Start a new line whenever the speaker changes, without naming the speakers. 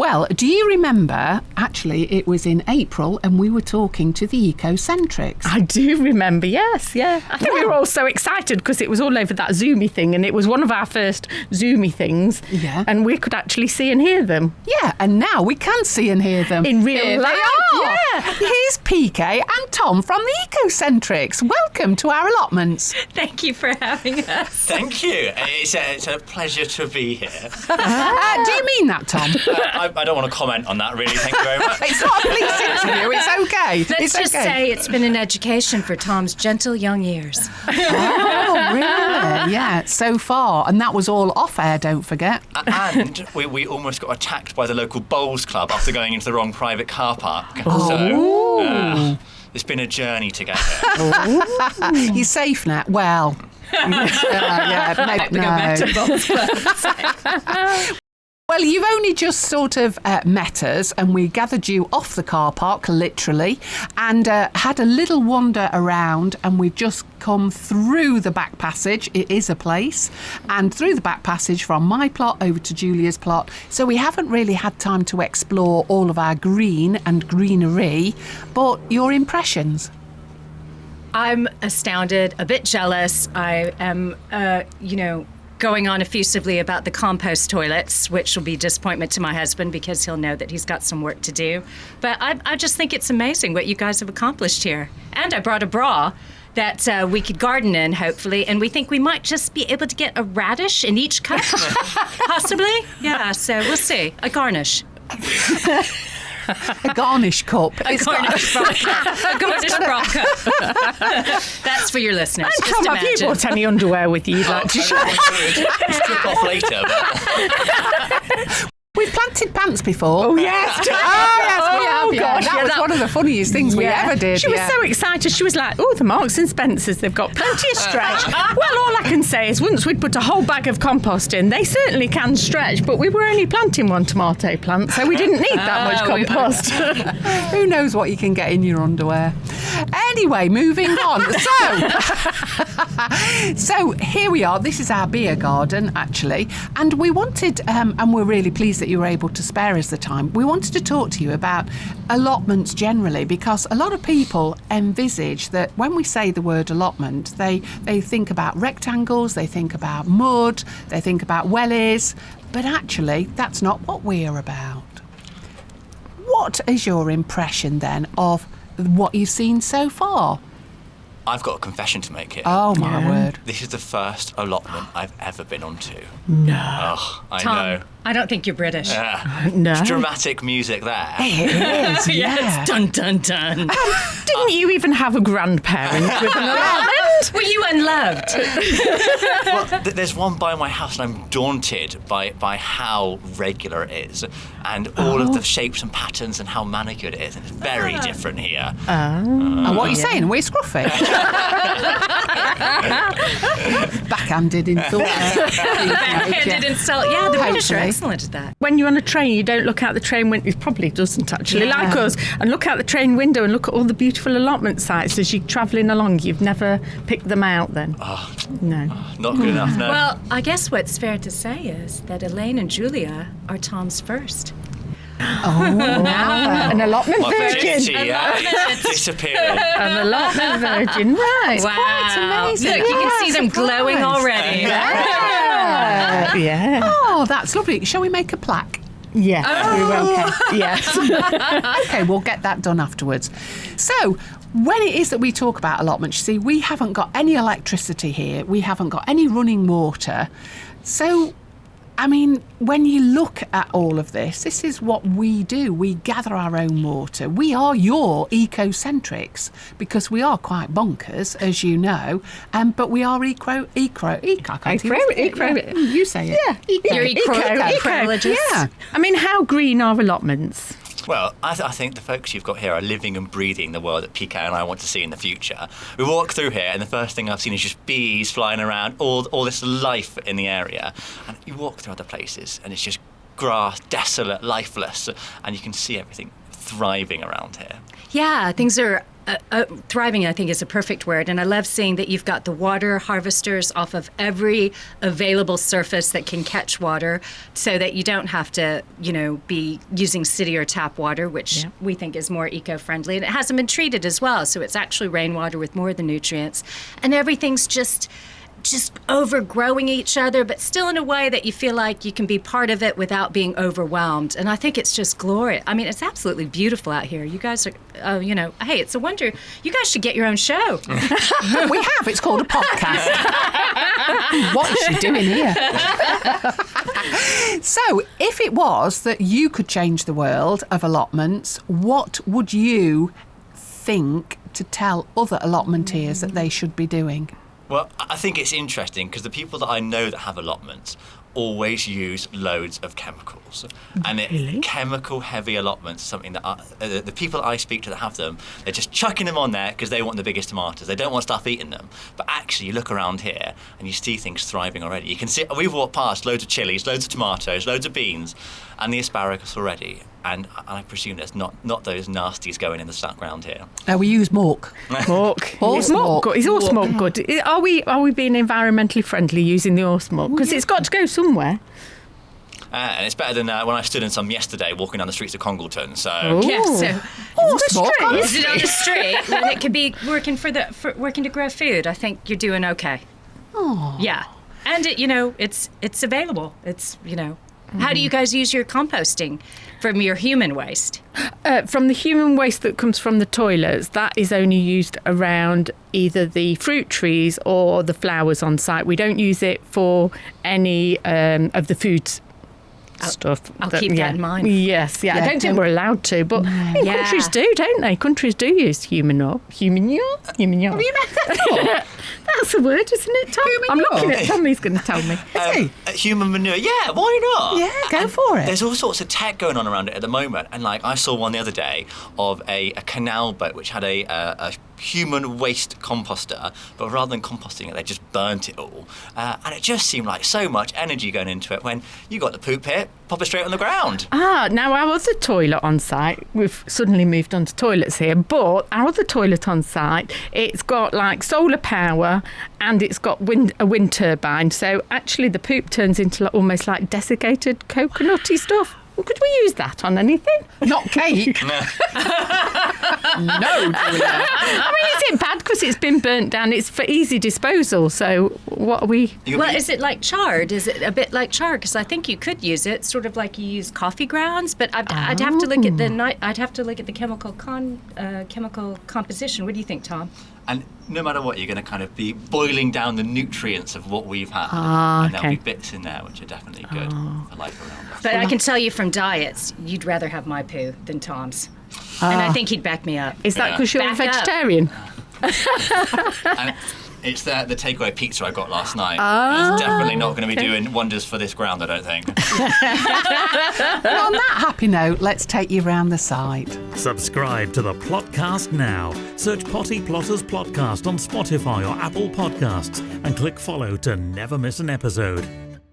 Well, do you remember, actually, it was in April and we were talking to the Ecocentrics.
I do remember, yes, yeah. I think we were all so excited because it was all over that Zoomy thing, and it was one of our first Zoomy things.
Yeah.
And we could actually see and hear them.
Yeah, and now we can see and hear them.
In real life.
Yeah. Here's PK and Tom from the Ecocentrics. Welcome to our allotments.
Thank you for having us.
Thank you. It's a pleasure to be here.
Do you mean that, Tom?
I don't want to comment on that, really. Thank you very much.
It's not a police interview. It's okay.
Let's just say it's been an education for Tom's gentle young ears.
Oh, really? Yeah, so far. And that was all off air, don't forget.
And we almost got attacked by the local bowls club after going into the wrong private car park.
Oh.
So, it's been a journey to get here.
You're safe now. Well, Well, you've only just sort of met us, and we gathered you off the car park, literally, and had a little wander around, and we've just come through the back passage. It is a place, and through the back passage from my plot over to Julia's plot. So we haven't really had time to explore all of our green and greenery, but your impressions?
I'm astounded, a bit jealous. I am, going on effusively about the compost toilets, which will be a disappointment to my husband because he'll know that he's got some work to do. But I just think it's amazing what you guys have accomplished here. And I brought a bra that we could garden in, hopefully, and we think we might just be able to get a radish in each cup, possibly. Yeah, so we'll see. A garnish.
A garnish cup.
A garnish bra cup. That's for your listeners.
And
just
Tom, have you brought any underwear with you you'd like to share?
It's took off later. But...
We've planted pants before.
Oh, yes.
We have.
Gosh,
that was one of the funniest things we ever did.
She was so excited. She was like, oh, the Marks and Spencers, they've got plenty of stretch. Well, all I can say is once we'd put a whole bag of compost in, they certainly can stretch, but we were only planting one tomato plant, so we didn't need that much compost.
Who knows what you can get in your underwear? Anyway, moving on. So here we are. This is our beer garden, actually, and we wanted, and we're really pleased that you were able to spare us the time. We wanted to talk to you about allotments generally, because a lot of people envisage that when we say the word allotment, they think about rectangles, they think about mud, they think about wellies, but actually that's not what we're about. What is your impression then of what you've seen so far?
I've got a confession to make here.
Oh, my word.
This is the first allotment I've ever been onto.
No.
Oh, I
Tom,
know.
I don't think you're British.
Yeah.
No.
It's dramatic music there.
It is, yeah.
Yes, dun dun dun.
Didn't you even have a grandparent with an allotment?
Were you unloved?
Well, there's one by my house, and I'm daunted by how regular it is, and all of the shapes and patterns and how manicured it is. And it's very different here.
And what are you saying? We're scruffy. Backhanded insult.
Backhanded insult. Yeah, the British are
Hopefully.
excellent at that.
When you're on a train, you don't look out the train window. It probably doesn't, actually, like us. And look out the train window and look at all the beautiful allotment sites as you're travelling along. You've never picked them out then? No.
Not good enough, no.
Well, I guess what's fair to say is that Elaine and Julia are Tom's first.
Oh, now
An allotment
My virginity,
virgin.
disappeared.
An allotment virgin, right.
quite amazing.
Look, you can see them
Surprise.
glowing already.
Yeah.
Oh, that's lovely. Shall we make a plaque?
Yes, we will. Okay. Yes.
Okay, we'll get that done afterwards. So, when it is that we talk about allotments, you see, we haven't got any electricity here. We haven't got any running water. So, I mean, when you look at all of this, this is what we do. We gather our own water. We are your Ecocentrics because we are quite bonkers, as you know, but we are I can't even-
Eco.
You say it.
Yeah.
You're ecologist.
Yeah.
I mean, how green are allotments?
Well, I think the folks you've got here are living and breathing the world that PK and I want to see in the future. We walk through here, and the first thing I've seen is just bees flying around, all this life in the area. And you walk through other places, and it's just grass, desolate, lifeless, and you can see everything thriving around here.
Yeah, things are thriving, I think, is a perfect word. And I love seeing that you've got the water harvesters off of every available surface that can catch water, so that you don't have to, be using city or tap water, which we think is more eco-friendly. And it hasn't been treated as well, so it's actually rainwater with more of the nutrients. And everything's just overgrowing each other, but still in a way that you feel like you can be part of it without being overwhelmed. And I think it's just glorious. I mean, it's absolutely beautiful out here. You guys are, hey, it's a wonder. You guys should get your own show.
We have. It's called a podcast. What is she doing here? So, if it was that you could change the world of allotments, what would you think to tell other allotmenteers that they should be doing?
Well, I think it's interesting because the people that I know that have allotments always use loads of chemicals. And chemical-heavy allotments, something that the people I speak to that have them, they're just chucking them on there because they want the biggest tomatoes. They don't want stuff eating them. But actually, you look around here and you see things thriving already. You can see, we've walked past loads of chilies, loads of tomatoes, loads of beans, and the asparagus already. And I presume there's not those nasties going in the ground here.
We use muck.
Muck. Is muck good? Are we being environmentally friendly using the horse muck? Because it's got to go somewhere.
And it's better than when I stood in some yesterday walking down the streets of Congleton. So
Is it on the street when it could be working working to grow food? I think you're doing okay.
Oh.
Yeah, and it's available. It's How do you guys use your composting from your human waste?
From the human waste that comes from the toilets, that is only used around either the fruit trees or the flowers on site. We don't use it for any of the food stuff.
I'll keep that in mind.
Yes, I don't think we're allowed to, but countries do, don't they? Countries do use human urine.
Have you met that?
That's a word, isn't it, Tom? I'm looking at Tom, he's going to tell me.
Human manure, yeah, why not?
Yeah, go for it.
There's all sorts of tech going on around it at the moment, and I saw one the other day of a canal boat which had a human waste composter, but rather than composting it, they just burnt it all, and it just seemed like so much energy going into it. When you got the poop pit, pop it straight on the ground.
Now our other toilet on site, we've suddenly moved on to toilets here, but our other toilet on site, it's got solar power and it's got a wind turbine, so actually the poop turns into almost like desiccated coconutty stuff. Could we use that on anything?
Not cake.
No.
No, Julia.
I mean, is it bad because it's been burnt down? It's for easy disposal, so what are we...
Well, is it like chard? Is it a bit like chard? Because I think you could use it sort of like you use coffee grounds, but I'd have to look at the chemical composition. What do you think, Tom?
And no matter what, you're going to kind of be boiling down the nutrients of what we've had. And there'll be bits in there which are definitely good for life around us.
But I can tell you from diets, you'd rather have my poo than Tom's. And I think he'd back me up.
Is that because you're a vegetarian?
And it's the takeaway pizza I got last night. It's definitely not going to be doing wonders for this ground, I don't think.
Well, on that happy note, let's take you round the site.
Subscribe to the Plotcast now. Search Potty Plotters Plotcast on Spotify or Apple Podcasts and click follow to never miss an episode.